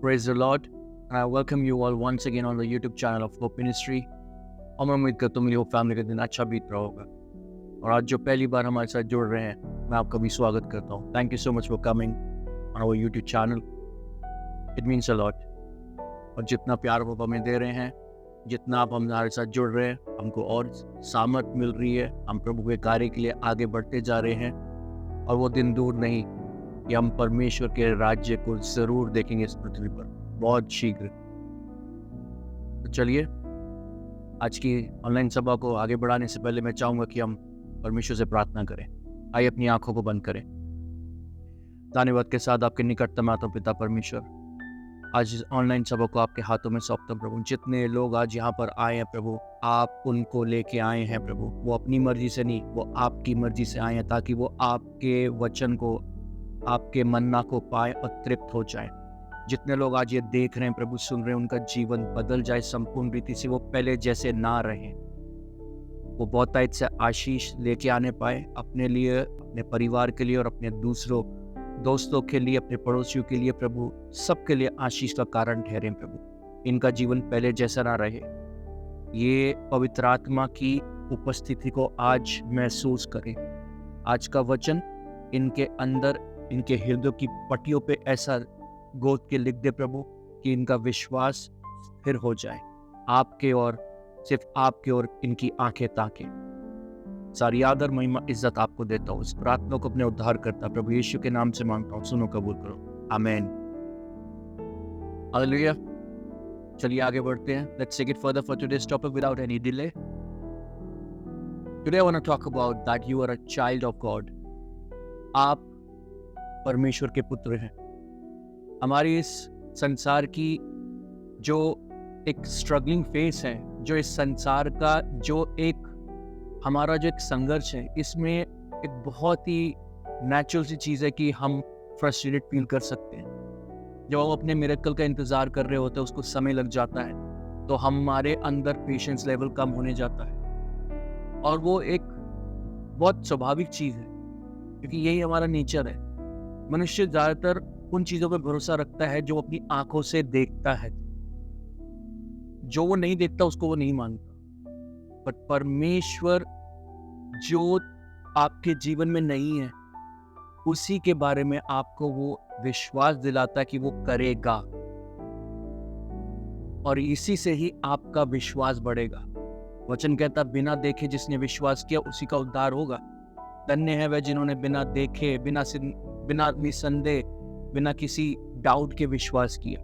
Praise the Lord, and I welcome you all once again on the YouTube channel of Hope Ministry. और मैं उम्मीद करता हूँ मेरी होप फैमिली का दिन अच्छा बीत रहा होगा। और आज जो पहली बार हमारे साथ जुड़ रहे हैं, मैं आपका भी स्वागत करता हूँ। Thank you so much for coming on our YouTube channel. It means a lot. और जितना प्यार आप हमें दे रहे हैं, जितना आप हमारे साथ जुड़ रहे हैं, हमको और सामर्थ मिल रही है। हम प्रभु के कार्य के लिए आगे बढ़ते जा रहे हैं और वो दिन दूर नहीं कि हम परमेश्वर के राज्य को जरूर देखेंगे इस पृथ्वी पर बहुत शीघ्र। तो चलिए, आज की ऑनलाइन सभा को आगे बढ़ाने से पहले मैं चाहूंगा कि हम परमेश्वर से प्रार्थना करें। आइए अपनी आंखों को बंद करें। धन्यवाद के साथ आपके निकटतम माता पिता परमेश्वर, आज इस ऑनलाइन सभा को आपके हाथों में सौंपता हूं प्रभु। जितने लोग आज यहाँ पर आए हैं प्रभु, आप उनको लेके आए हैं प्रभु। वो अपनी मर्जी से नहीं, वो आपकी मर्जी से आए हैं ताकि वो आपके वचन को, आपके मन्ना को पाए और तृप्त हो जाए। जितने लोग आज ये देख रहे हैं प्रभु, सुन रहे हैं, उनका जीवन बदल जाए संपूर्ण रीति से, वो पहले जैसे ना रहे। वो बहुतायत से आशीष लेके आने पाए अपने लिए, अपने परिवार के लिए और अपने दूसरों दोस्तों के लिए, अपने पड़ोसियों के लिए प्रभु, सबके लिए आशीष का कारण ठहरे प्रभु। इनका जीवन पहले जैसा ना रहे। ये पवित्र आत्मा की उपस्थिति को आज महसूस करें। आज का वचन इनके अंदर, इनके हृदय की पट्टियों पे ऐसा गोद के लिख दे प्रभु कि इनका विश्वास स्थिर हो जाए आपके और, सिर्फ आपके और इनकी आंखें ताके। सारी आदर महिमा इज्जत आपको देता हूँ। इस प्रार्थना को अपने उद्धार करता प्रभु यीशु के नाम से मांगता हूँ, सुनो कबूल करो, आमीन। हालेलुया। चलिए आगे बढ़ते हैं। Let's take it further for today's topic without any delay. Today I want to talk about that you are a child of God. आप परमेश्वर के पुत्र हैं। हमारी इस संसार की जो एक स्ट्रगलिंग फेस है, जो इस संसार का जो एक हमारा जो एक संघर्ष है, इसमें एक बहुत ही नेचुरल सी चीज़ है कि हम फ्रस्ट्रेटेड फील कर सकते हैं। जब हम अपने मिरेकल का इंतज़ार कर रहे होते हैं, उसको समय लग जाता है, तो हमारे अंदर पेशेंस लेवल कम होने जाता है। और वो एक बहुत स्वाभाविक चीज़ है, क्योंकि यही हमारा नेचर है। मनुष्य ज़्यादातर उन चीज़ों पर भरोसा रखता है जो अपनी आंखों से देखता है। जो वो नहीं देखता उसको वो नहीं मानता। पर परमेश्वर जो आपके जीवन में नहीं है, उसी के बारे में आपको वो विश्वास दिलाता है कि वो करेगा, और इसी से ही आपका विश्वास बढ़ेगा। वचन कहता, बिना देखे जिसने विश्वास किया उसी का उद्धार होगा। धन्य है वह जिन्होंने बिना देखे, बिना निसंदेह, बिना किसी डाउट के विश्वास किया।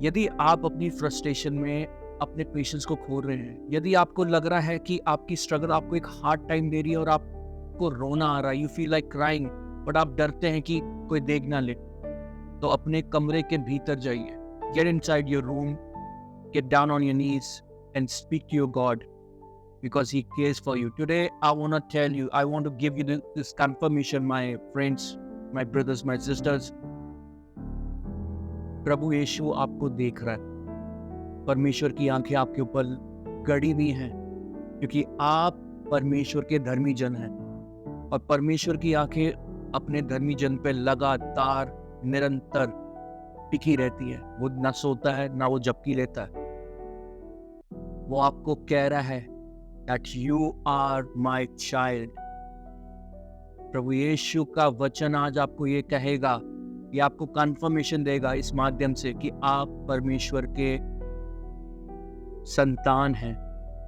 यदि आप अपनी फ्रस्ट्रेशन में अपने पेशेंस को खो रहे हैं, यदि आपको लग रहा है कि आपकी स्ट्रगल आपको एक हार्ड टाइम दे रही है और आपको रोना आ रहा है, you feel like crying, but आप डरते हैं कि कोई देख ना ले, तो अपने कमरे के भीतर जाइए। Get inside your room, get down on your knees and speak to your God, because he cares for you. Today I want to tell you, I want to give you this confirmation, my friends, my brothers, my sisters. प्रभु यीशु आपको देख रहा है। परमेश्वर की आंखें आपके ऊपर गड़ी हुई हैं, क्योंकि आप परमेश्वर के धर्मी जन हैं। और परमेश्वर की आंखें अपने धर्मी जन पे लगातार निरंतर टिकी रहती है। वो ना सोता है, ना वो झपकी लेता है। वो आपको कह रहा है that you are my child। प्रभु यीशु का वचन आज आपको ये कहेगा, ये आपको कंफर्मेशन देगा इस माध्यम से कि आप परमेश्वर के संतान हैं,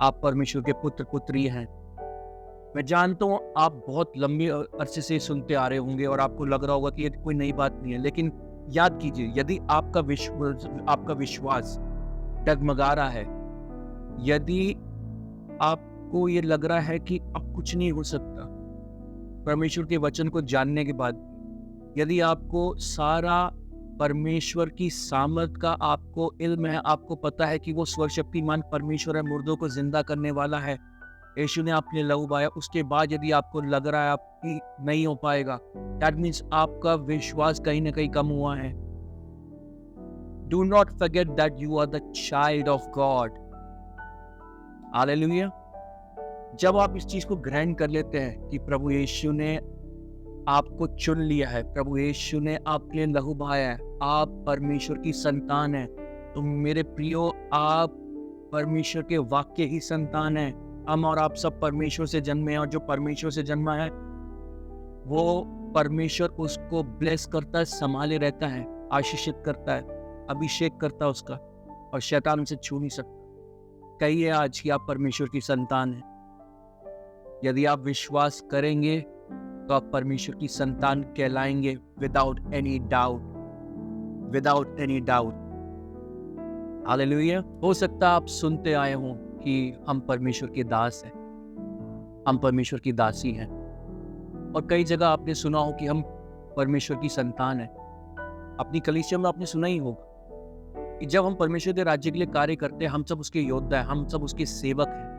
आप परमेश्वर के पुत्र पुत्री हैं। मैं जानता हूँ आप बहुत लंबे अरसे से सुनते आ रहे होंगे और आपको लग रहा होगा कि ये कोई नई बात नहीं है, लेकिन याद कीजिए, यदि आपका विश्वास डगमगा रहा है, यदि आपको ये लग रहा है कि अब कुछ नहीं हो सकता परमेश्वर के वचन को जानने के बाद, यदि आपको सारा परमेश्वर की सामर्थ का आपको इल्म है, आपको पता है कि वो सर्वशक्तिमान परमेश्वर है, मुर्दों को जिंदा करने वाला है, यीशु ने आपने लहू बहाया, उसके बाद यदि आपको लग रहा है आपकी नहीं हो पाएगा, दैट मीन्स आपका विश्वास कहीं ना कहीं कम हुआ है। Do not forget that you are the child of God. Hallelujah. जब आप इस चीज को ग्रहण कर लेते हैं कि प्रभु यीशु ने आपको चुन लिया है, प्रभु यीशु ने आपके लिए लहू बहाया है, आप परमेश्वर की संतान है। तो मेरे प्रियो, आप परमेश्वर के वाक्य ही संतान है। हम और आप सब परमेश्वर से जन्मे हैं, और जो परमेश्वर से जन्मा है वो परमेश्वर उसको ब्लेस करता है, संभाले रहता है, आशीषित करता है, अभिषेक करता है उसका, और शैतान उसे छू नहीं सकता। कहिए आज कि आप परमेश्वर की संतान हैं। यदि आप विश्वास करेंगे तो आप परमेश्वर की संतान कहलाएंगे, without any doubt, without any doubt. Hallelujah. हो सकता है आप सुनते आए हों कि हम परमेश्वर के दास हैं, हम परमेश्वर की दासी हैं, और कई जगह आपने सुना हो कि हम परमेश्वर की संतान हैं। अपनी कलीसिया में आपने सुना ही होगा कि जब हम परमेश्वर के राज्य के लिए कार्य करते हैं, हम सब उसके योद्धा हैं, हम सब उसके सेवक हैं।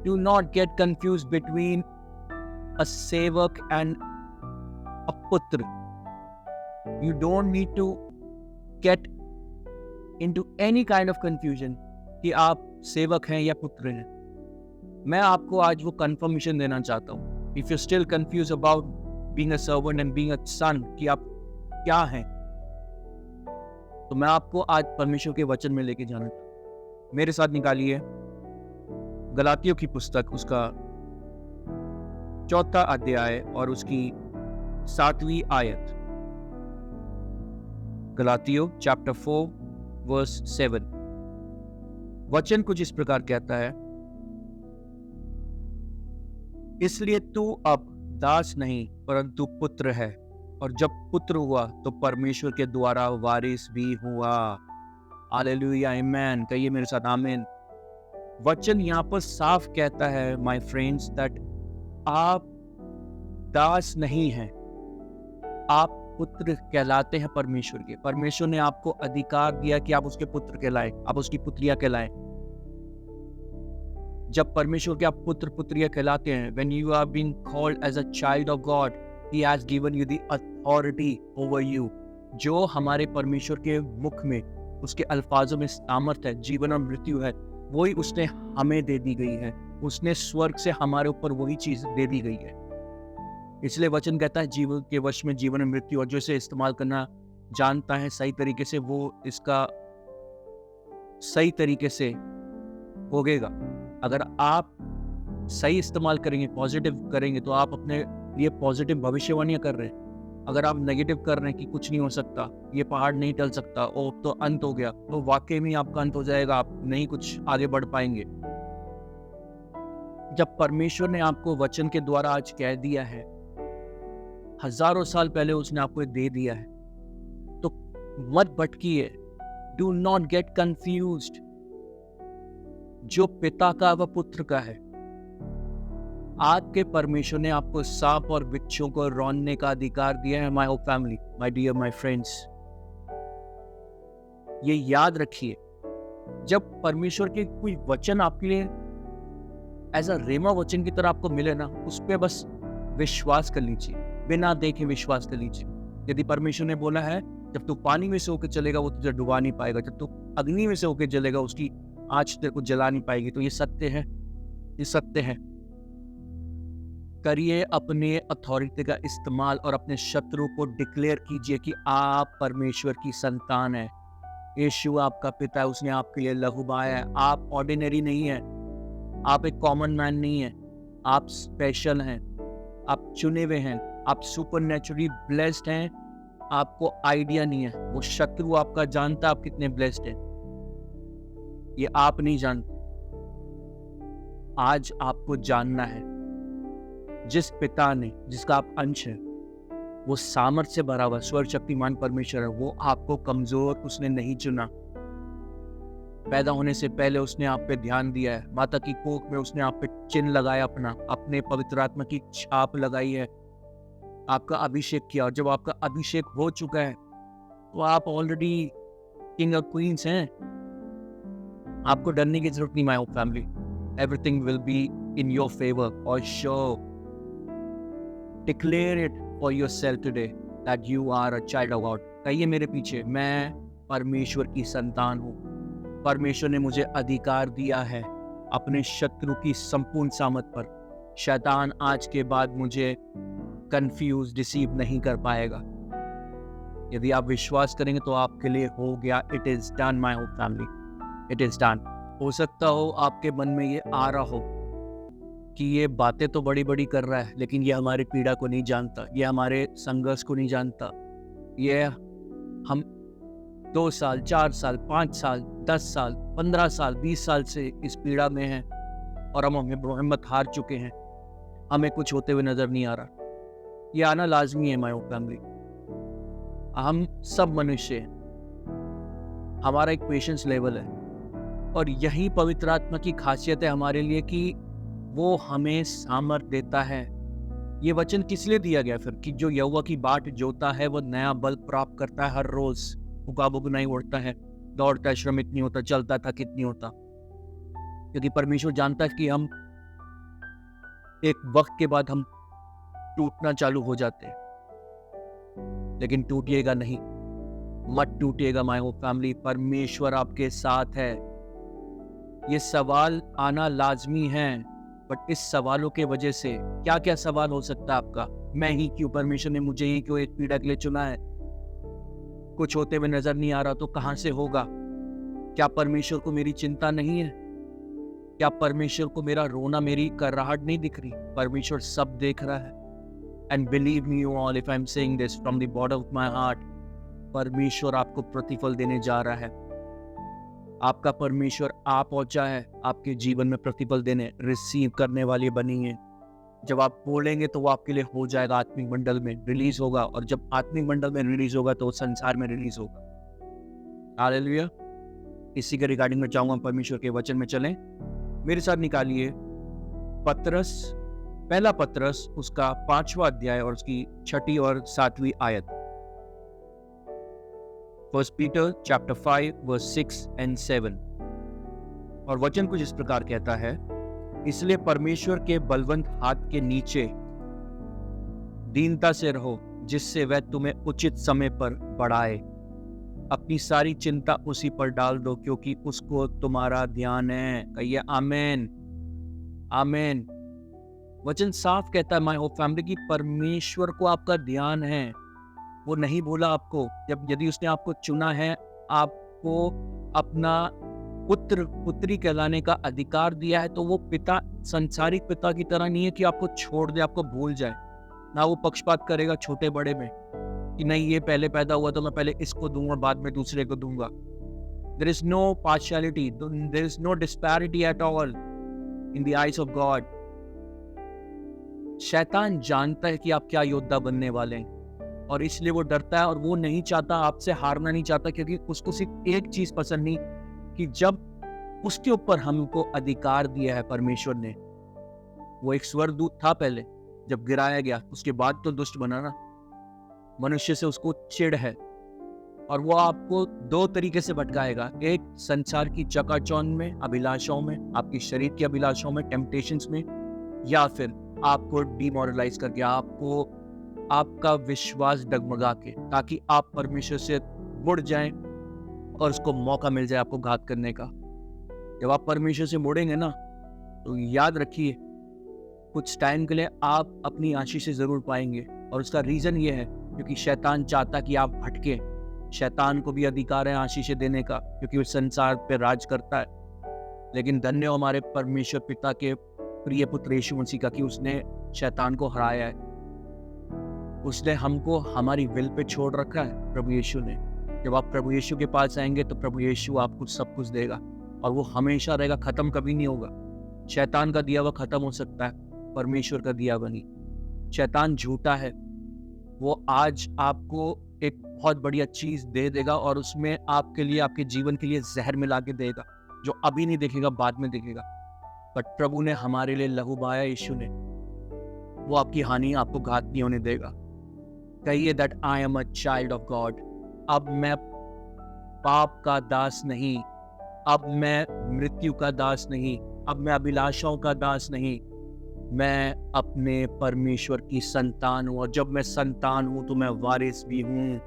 Do not get confused between a sevak and a putra. You don't need to get into any kind of confusion कि आप सेवक हैं या पुत्र हैं। मैं आपको आज वो कंफर्मेशन देना चाहता हूँ। If you're still confused about being a servant and being a son, कि आप क्या हैं, तो मैं आपको आज परमेश्वर के वचन में लेके जाना चाहता हूँ। मेरे साथ निकालिए गलातियों की पुस्तक, उसका 4 अध्याय और उसकी 7वीं आयत। गलातियों चैप्टर 4 वर्स 7। वचन कुछ इस प्रकार कहता है, इसलिए तू अब दास नहीं परंतु पुत्र है, और जब पुत्र हुआ तो परमेश्वर के द्वारा वारिस भी हुआ। हालेलुया, आमीन। कहिए मेरे साथ आमीन। वचन यहाँ पर साफ कहता है माय फ्रेंड्स दैट आप दास नहीं हैं, आप पुत्र कहलाते हैं परमेश्वर के। परमेश्वर ने आपको अधिकार दिया कि आप उसके पुत्र कहलाएं, आप उसकी पुत्रियां कहलाएं। जब परमेश्वर के आप पुत्र पुत्रियां कहलाते हैं, when you are being called as a child of God, he has given you the authority over you। जो हमारे परमेश्वर के मुख में, उसके अल्फाजों में सामर्थ है, जीवन और मृत्यु है, वही उसने हमें दे दी गई है। उसने स्वर्ग से हमारे ऊपर वही चीज दे दी गई है। इसलिए वचन कहता है जीवन के वश में जीवन और मृत्यु, और जो इसे इस्तेमाल करना जानता है सही तरीके से, वो इसका सही तरीके से भोगेगा। अगर आप सही इस्तेमाल करेंगे, पॉजिटिव करेंगे, तो आप अपने लिए पॉजिटिव भविष्यवाणियां कर रहे हैं। अगर आप नेगेटिव कर रहे हैं कि कुछ नहीं हो सकता, ये पहाड़ नहीं टल सकता, ओ तो अंत हो गया, तो वाकई में आपका अंत हो जाएगा, आप नहीं कुछ आगे बढ़ पाएंगे। जब परमेश्वर ने आपको वचन के द्वारा आज कह दिया है, हजारों साल पहले उसने आपको दे दिया है, तो मत भटकिए। Do not get confused. जो पिता का वह पुत्र का है। आपके परमेश्वर ने आपको सांप और बिच्छों को रौंदने का अधिकार दिया है। My family, my dear, my friends, ये याद रखिए। जब परमेश्वर के कोई वचन आपके लिए एज अ रेमा वचन की तरह आपको मिले ना, उस पर बस विश्वास कर लीजिए, बिना देखे विश्वास कर लीजिए। यदि परमेश्वर ने बोला है जब तू पानी में से होकर चलेगा वो तुझे डुबा नहीं पाएगा, जब तू अग्नि में से होकर जलेगा उसकी आँच तेरे को जला नहीं पाएगी, तो ये सत्य है, ये सत्य है। करिए अपने अथॉरिटी का इस्तेमाल और अपने शत्रु को डिक्लेयर कीजिए कि आप परमेश्वर की संतान है। यीशु आपका पिता है, उसने आपके लिए लहू बहाया है। आप ऑर्डिनरी नहीं है, आप एक कॉमन मैन नहीं है, आप स्पेशल हैं, आप चुने हुए हैं, आप सुपरनेचुरली ब्लेस्ड हैं। आपको आइडिया नहीं है, वो शत्रु आपका जानता है आप कितने ब्लेस्ड हैं, ये आप नहीं जानते। आज आपको जानना है, जिस पिता ने, जिसका आप अंश है, वो सामर्थ से भरा हुआ स्वर्ग शक्तिमान परमेश्वर है। वो आपको कमजोर उसने नहीं चुना। पैदा होने से पहले उसने आप पे ध्यान दिया है। माता की कोख में उसने आप पे चिन्ह लगाया, अपने पवित्र आत्मा की छाप लगाई है, आपका अभिषेक किया। और जब आपका अभिषेक हो चुका है तो आप ऑलरेडी किंग और क्वींस हैं। आपको डरने की जरूरत नहीं। My family, everything will be in your favour और sure. Declare it for yourself today that you are a child of God। कहिए मेरे पीछे, मैं परमेश्वर की संतान हूँ। परमेश्वर ने मुझे अधिकार दिया है अपने शत्रु की संपूर्ण सामत पर। शैतान आज के बाद मुझे कंफ्यूज, डिसीव नहीं कर पाएगा। यदि आप विश्वास करेंगे तो आपके लिए हो गया। It is done my hope family, it is done. हो सकता हो आपके मन में ये आ रहा हो कि ये बातें तो बड़ी बड़ी कर रहा है, लेकिन ये हमारी पीड़ा को नहीं जानता, ये हमारे संघर्ष को नहीं जानता। ये हम 2 साल, 4 साल, 5 साल, 10 साल, 15 साल, 20 साल से इस पीड़ा में हैं और हम हिम्मत हार चुके हैं। हमें कुछ होते हुए नजर नहीं आ रहा। ये आना लाजमी है माय होप फैमिली। हम सब मनुष्य हैं, हमारा एक पेशेंस लेवल है और यही पवित्र आत्मा की खासियत है हमारे लिए कि वो हमें सामर्थ देता है। ये वचन किस लिए दिया गया फिर कि जो यहोवा की बाट जोता है वो नया बल प्राप्त करता है। हर रोज उकाबुक नहीं उड़ता है, दौड़ता श्रमित नहीं होता, चलता थकित नहीं होता, क्योंकि परमेश्वर जानता है कि हम एक वक्त के बाद हम टूटना चालू हो जाते हैं, लेकिन टूटिएगा नहीं, मत टूटिएगा माय होप फैमिली। परमेश्वर आपके साथ है। ये सवाल आना लाजमी है, बट इस सवालों के वजह से क्या क्या सवाल हो सकता है आपका? मैं ही क्यों, परमेश्वर ने मुझे ही क्यों एक पीड़ा के लिए चुना है? कुछ होते हुए नजर नहीं आ रहा तो कहां से होगा? क्या परमेश्वर को मेरी चिंता नहीं है? क्या परमेश्वर को मेरा रोना, मेरी कराहट नहीं दिख रही? परमेश्वर सब देख रहा है। And believe me you all, if I am saying this from the bottom of my heart, परमेश्वर आपको प्रतिफल देने जा रहा है। आपका परमेश्वर आ पहुंचा है आपके जीवन में प्रतिफल देने। रिसीव करने वाली बनी है। जब आप बोलेंगे तो वो आपके लिए हो जाएगा, आत्मिक मंडल में रिलीज होगा, और जब आत्मिक मंडल में रिलीज होगा तो संसार में रिलीज होगा। हालेलुया। इसी के रिगार्डिंग में चाहूंगा परमेश्वर के वचन में चलें। मेरे साथ निकालिए पतरस, पहला पतरस उसका 5वां अध्याय और उसकी 6ठी और 7वीं आयत। 1 Peter chapter 5 verse 6 and 7। और वचन कुछ इस प्रकार कहता है, इसलिए परमेश्वर के बलवंत हाथ के नीचे दीनता से रहो, जिससे वह तुम्हें उचित समय पर बढ़ाए। अपनी सारी चिंता उसी पर डाल दो, क्योंकि उसको तुम्हारा ध्यान है। कहिए आमेन, आमेन। वचन साफ कहता है माय होप फैमिली की परमेश्वर को आपका ध्यान है। वो नहीं बोला आपको, जब यदि उसने आपको चुना है, आपको अपना पुत्र पुत्री कहलाने का अधिकार दिया है, तो वो पिता संसारिक पिता की तरह नहीं है कि आपको छोड़ दे, आपको भूल जाए। ना वो पक्षपात करेगा छोटे बड़े में कि नहीं ये पहले पैदा हुआ तो मैं पहले इसको दूंगा बाद में दूसरे को दूंगा। There is no partiality, there is no disparity at all in the eyes of God. शैतान जानता है कि आप क्या योद्धा बनने वाले हैं, और इसलिए वो डरता है और वो नहीं चाहता, आपसे हारना नहीं चाहता, क्योंकि उसको सिर्फ एक चीज पसंद नहीं कि जब उसके ऊपर हमको अधिकार दिया है परमेश्वर ने। वो एक स्वर्गदूत था पहले, जब गिराया गया उसके बाद तो दुष्ट बना ना। मनुष्य से उसको चिढ़ है और वो आपको 2 तरीके से भटकाएगा। एक, संसार की चकाचौंध में, अभिलाषाओं में, आपकी शरीर की अभिलाषाओं में, टेम्पटेशंस में, या फिर आपको डिमोरलाइज करके, आपको आपका विश्वास डगमगा के, ताकि आप परमेश्वर से मुड़ जाएं और उसको मौका मिल जाए आपको घात करने का। जब आप परमेश्वर से मुड़ेंगे ना, तो याद रखिए कुछ टाइम के लिए आप अपनी आशीष से जरूर पाएंगे। और उसका रीजन ये है क्योंकि शैतान चाहता कि आप भटके। शैतान को भी अधिकार है आशीषें देने का, क्योंकि वो संसार पे राज करता है। लेकिन धन्य हो हमारे परमेश्वर पिता के प्रिय पुत्र यीशु मसीह का कि उसने शैतान को हराया है। उसने हमको हमारी विल पे छोड़ रखा है प्रभु यीशु ने। जब आप प्रभु यीशु के पास आएंगे तो प्रभु यीशु आपको सब कुछ देगा, और वो हमेशा रहेगा, खत्म कभी नहीं होगा। शैतान का दिया हुआ खत्म हो सकता है, परमेश्वर का दिया हुआ नहीं। शैतान झूठा है, वो आज आपको एक बहुत बढ़िया चीज दे देगा और उसमें आपके लिए, आपके जीवन के लिए जहर मिला के देगा, जो अभी नहीं दिखेगा, बाद में दिखेगा। बट प्रभु ने हमारे लिए लहू बहाया, यीशु ने, वो आपकी हानि, आपको घात नहीं होने देगा। कहिए that I am a child of God. अब मैं पाप का दास नहीं, अब मैं मृत्यु का दास नहीं, अब मैं अभिलाषाओं का दास नहीं, मैं अपने परमेश्वर की संतान हूँ। और जब मैं संतान हूँ तो मैं वारिस भी हूँ,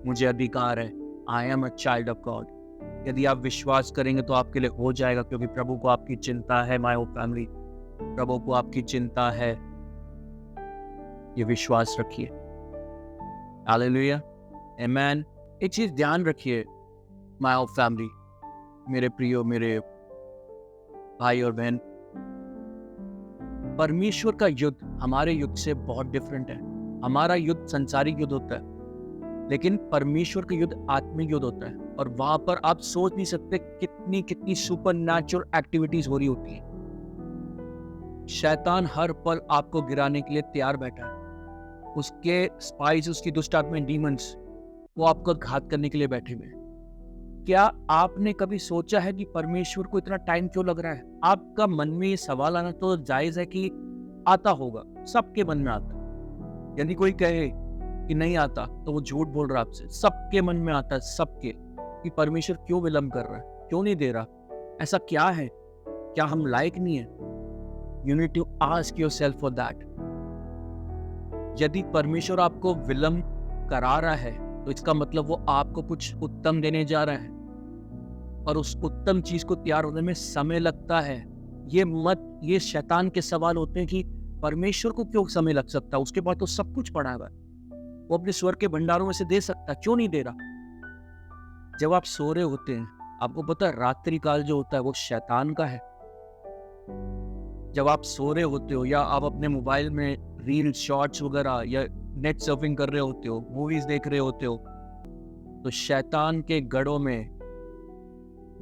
मुझे अधिकार है। I am a child of God. यदि आप विश्वास करेंगे तो आपके लिए हो जाएगा, क्योंकि प्रभु को आपकी चिंता है। माय होप फैमिली, प्रभु को आपकी चिंता है। ये विश्वास रखिए। हालेलुया, आमीन। एक चीज ध्यान रखिए माय फैमिली, मेरे प्रियो, मेरे भाई और बहन, परमेश्वर का युद्ध हमारे युद्ध से बहुत डिफरेंट है। हमारा युद्ध संसारिक युद्ध होता है, लेकिन परमेश्वर का युद्ध आत्मिक युद्ध होता है, और वहां पर आप सोच नहीं सकते कितनी कितनी सुपरनैचुरल एक्टिविटीज हो रही होती हैं। शैतान हर पल आपको गिराने के लिए तैयार बैठा है। उसके स्पाइस, उसकी दुष्ट आत्माएं, डीमंस, वो आपका घात करने के लिए बैठे हुए हैं। क्या आपने कभी सोचा है कि परमेश्वर को इतना टाइम क्यों लग रहा है? आपका मन में ये सवाल आना तो जायज है कि आता होगा, सबके मन में आता है। यदि कोई कहे कि नहीं आता तो वो झूठ बोल रहा है आपसे। सबके मन में आता है, सबके, कि परमेश्वर क्यों विलंब कर रहा है, क्यों नहीं दे रहा, ऐसा क्या है, क्या हम लायक नहीं है? You need to ask yourself for that. यदि परमेश्वर आपको विलंब करा रहा है तो इसका मतलब वो आपको कुछ उत्तम देने जा रहा है, और उस उत्तम चीज को तैयार होने में समय लगता है। ये शैतान के सवाल होते हैं कि परमेश्वर को क्यों समय लग सकता है, उसके पास तो सब कुछ पड़ा हुआ है, वो अपने स्वर्ग के भंडारों में से दे सकता है, क्यों नहीं दे रहा? जब आप सो रहे होते हैं, आपको पता है रात्रि काल जो होता है वो शैतान का है। जब आप सो रहे होते हो, या आप अपने मोबाइल में रील, शॉर्ट्स वगैरह, या नेट सर्फिंग कर रहे होते हो, मूवीज देख रहे होते हो, तो शैतान के गढ़ों में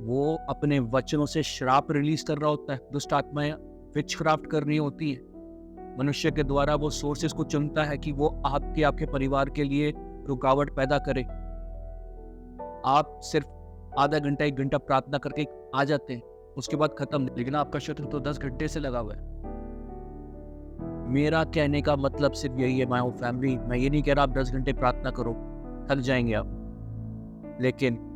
वो अपने वचनों से श्राप रिलीज कर रहा होता है। दुष्ट आत्माएं विचक्राफ्ट कर रही होती है। मनुष्य के द्वारा वो सोर्सेस को चुनता है कि वो आपके परिवार के लिए रुकावट पैदा करे। आप सिर्फ आधा घंटा, 1 घंटा प्रार्थना करके आ जाते हैं, उसके बाद खत्म, लेकिन आपका शत्रु तो 10 घंटे से लगा हुआ है। मेरा कहने का मतलब सिर्फ यही है माय फैमिली, मैं ये नहीं कह रहा आप 10 घंटे प्रार्थना करो, थक जाएंगे आप, लेकिन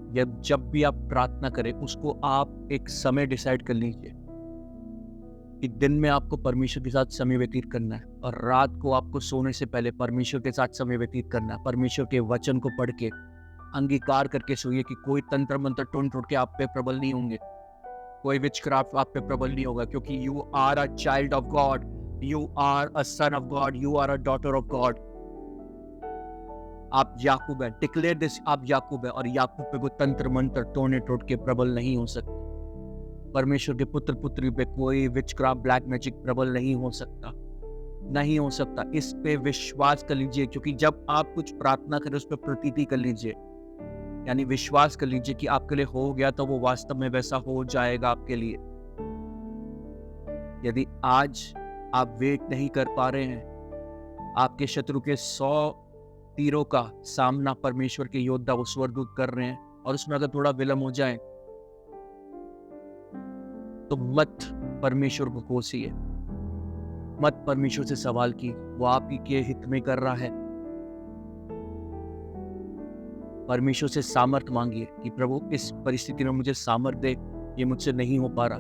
जब भी आप प्रार्थना करें उसको आप एक समय डिसाइड कर लीजिए कि दिन में आपको परमेश्वर के साथ समय व्यतीत करना है, और रात को आपको सोने से पहले परमेश्वर के साथ समय व्यतीत करना है। परमेश्वर के वचन को पढ़ के अंगीकार करके सोइए कि कोई तंत्र मंत्र टोन टोट के आप पे प्रबल नहीं होंगे, कोई विचक्राफ्ट आप पे प्रबल नहीं होगा, क्योंकि you are a child of God, you are a son of God, you are a daughter of God. आप याकूब है, डिक्लेयर दिस, आप याकूब है, और याकूब पे कोई तंत्र मंत्र टोने टोट के प्रबल नहीं हो सकते। परमेश्वर के पुत्र पुत्री पे कोई विचक्राफ्ट, ब्लैक मैजिक प्रबल नहीं हो सकता, नहीं हो सकता। इस पे विश्वास कर लीजिए, क्योंकि जब आप कुछ प्रार्थना करें उस पर प्रतीति कर लीजिए, यानी विश्वास कर लीजिए कि आपके लिए हो गया तो वो वास्तव में वैसा हो जाएगा आपके लिए। यदि आज आप वेट नहीं कर पा रहे हैं, आपके शत्रु के 100 तीरों का सामना परमेश्वर के योद्धा वो स्वर्गदूत कर रहे हैं, और उसमें अगर थोड़ा विलंब हो जाए तो मत परमेश्वर को कोसिए, मत परमेश्वर से सवाल की, वो आप ही के हित में कर रहा है। परमेश्वर से सामर्थ मांगिए कि प्रभु इस परिस्थिति में मुझे सामर्थ दे, ये मुझसे नहीं हो पा रहा,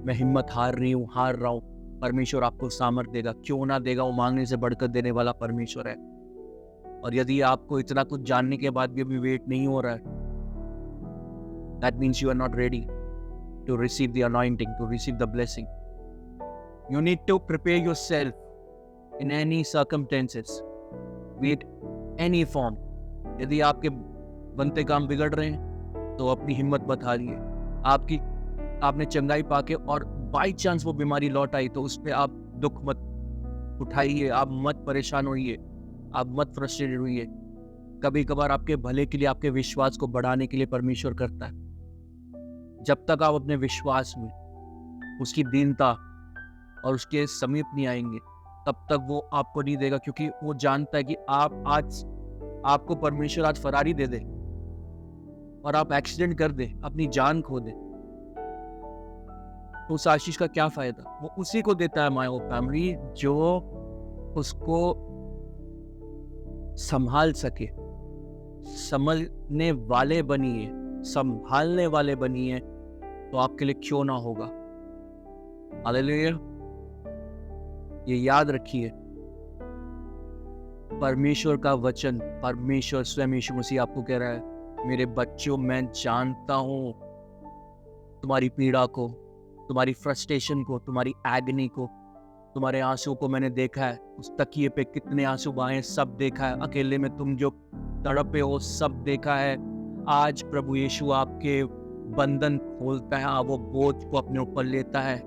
मैं हिम्मत हार रहा हूँ। परमेश्वर आपको सामर्थ देगा, क्यों ना देगा, वो मांगने से बढ़कर देने वाला परमेश्वर है। और यदि आपको इतना कुछ जानने के बाद भी अभी वेट नहीं हो रहा है, that means you are not ready to receive the anointing, to receive the blessing. You need to prepare yourself in any circumstances, be it any form. यदि आपके बनते काम बिगड़ रहे हैं तो अपनी हिम्मत मत हारिए। आपने चंगाई पाके और बाई चांस वो बीमारी लौट आई तो उस पर आप दुख मत उठाइए, आप मत परेशान होइए, आप मत फ्रस्ट्रेटेड होइए। कभी कभार आपके भले के लिए, आपके विश्वास को बढ़ाने के लिए परमेश्वर करता है। जब तक आप अपने विश्वास में उसकी दीनता और उसके समीप नहीं आएंगे, तब तक वो आपको नहीं देगा, क्योंकि वो जानता है कि आपको परमेश्वर आज फरारी दे दे और आप एक्सीडेंट कर दे, अपनी जान खो दे, तो उस आशीष का क्या फायदा? वो उसी को देता है माय फैमिली जो उसको संभाल सके। समझने वाले बनिए, संभालने वाले बनिए, तो आपके लिए क्यों ना होगा। हालेलुया। ये याद रखिए, परमेश्वर का वचन, परमेश्वर स्वयं यीशु मसीह आपको कह रहा है, मेरे बच्चों मैं जानता हूं तुम्हारी पीड़ा को, तुम्हारी फ्रस्ट्रेशन को, तुम्हारी एगनी को, तुम्हारे आंसू को मैंने देखा है, उस तकिए पे कितने आंसू बहाए सब देखा है, अकेले में तुम जो तड़पे हो सब देखा है। आज प्रभु यीशु आपके बंधन खोलता है, वो बोझ को अपने ऊपर लेता है।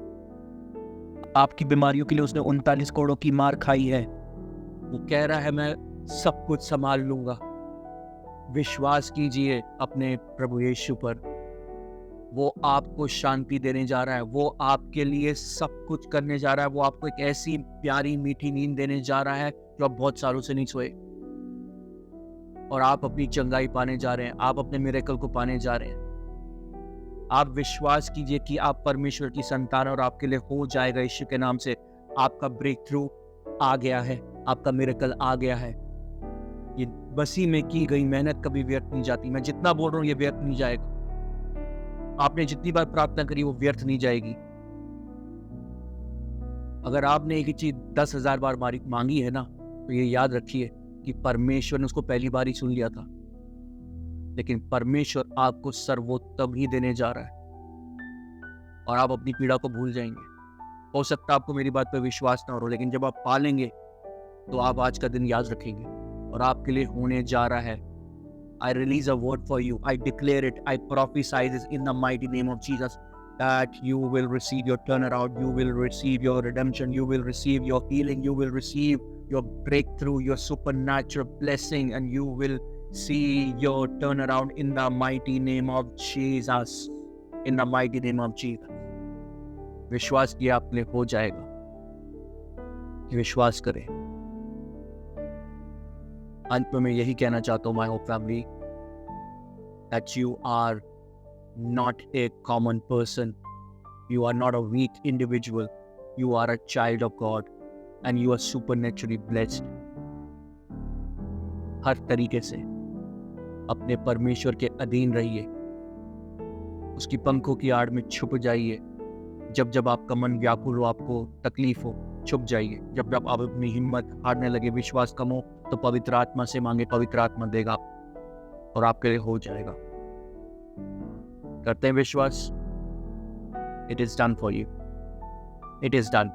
आपकी बीमारियों के लिए उसने 39 कोड़ों की मार खाई है। वो कह रहा है मैं सब कुछ संभाल लूंगा। विश्वास कीजिए अपने प्रभु यीशु पर। वो आपको शांति देने जा रहा है, वो आपके लिए सब कुछ करने जा रहा है। वो आपको एक ऐसी प्यारी मीठी नींद देने जा रहा है जो आप बहुत सालों से नहीं सोए, और आप अपनी चंगाई पाने जा रहे हैं, आप अपने मिरेकल को पाने जा रहे हैं। आप विश्वास कीजिए कि आप परमेश्वर की संतान, और आपके लिए हो जाएगा यीशु के नाम से। आपका ब्रेक थ्रू आ गया है, आपका मिरेकल आ गया है। ये मसीह में की गई मेहनत कभी व्यर्थ नहीं जाती। मैं जितना बोल रहा हूँ ये व्यर्थ नहीं जाएगा। आपने जितनी बार प्रार्थना करी वो व्यर्थ नहीं जाएगी। अगर आपने एक ही चीज 10,000 बार मांगी है ना, तो ये याद रखिए कि परमेश्वर ने उसको पहली बार ही सुन लिया था, लेकिन परमेश्वर आपको सर्वोत्तम ही देने जा रहा है, और आप अपनी पीड़ा को भूल जाएंगे। हो सकता है आपको मेरी बात पर विश्वास ना हो, लेकिन जब आप पालेंगे तो आप आज का दिन याद रखेंगे, और आपके लिए होने जा रहा है। I release a word for you. I declare it. I prophesy this in the mighty name of Jesus, that you will receive your turnaround. You will receive your redemption. You will receive your healing. You will receive your breakthrough, your supernatural blessing, and you will see your turnaround in the mighty name of Jesus. In the mighty name of Jesus. विश्वास किया आपने हो जाएगा। विश्वास करें। अंत में मैं यही कहना चाहता हूँ, my hope family, that you are not a common person. You are not a weak individual. You are a child of God, and you are supernaturally blessed. हर तरीके से अपने परमेश्वर के अधीन रहिए, उसकी पंखों की आड़ में छुप जाइए। जब जब आपका मन व्याकुल हो, आपको तकलीफ हो, छुप जाइए। जब जब आप अपनी हिम्मत हारने लगे, विश्वास कम हो, तो पवित्र आत्मा से मांगे, पवित्र आत्मा देगा और आपके लिए हो जाएगा। करते हैं विश्वास। It is done for you. It is done.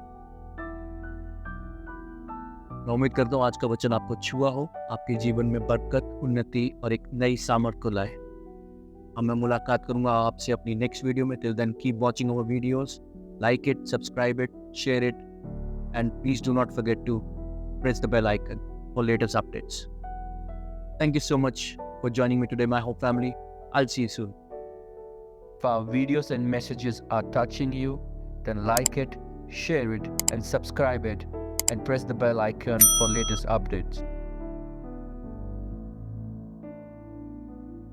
मैं उम्मीद करता हूँ आज का वचन आपको छुआ हो, आपके जीवन में बरकत, उन्नति और एक नई सामर्थ को लाए। अब मैं मुलाकात करूंगा आपसे अपनी नेक्स्ट वीडियो में। Till then keep watching our videos, like it, subscribe it, share it, and please do not forget to press the bell icon for latest updates. Thank you so much for joining me today, my whole family. I'll see you soon. If our videos and messages are touching you, then like it, share it, and subscribe it, and press the bell icon for latest updates.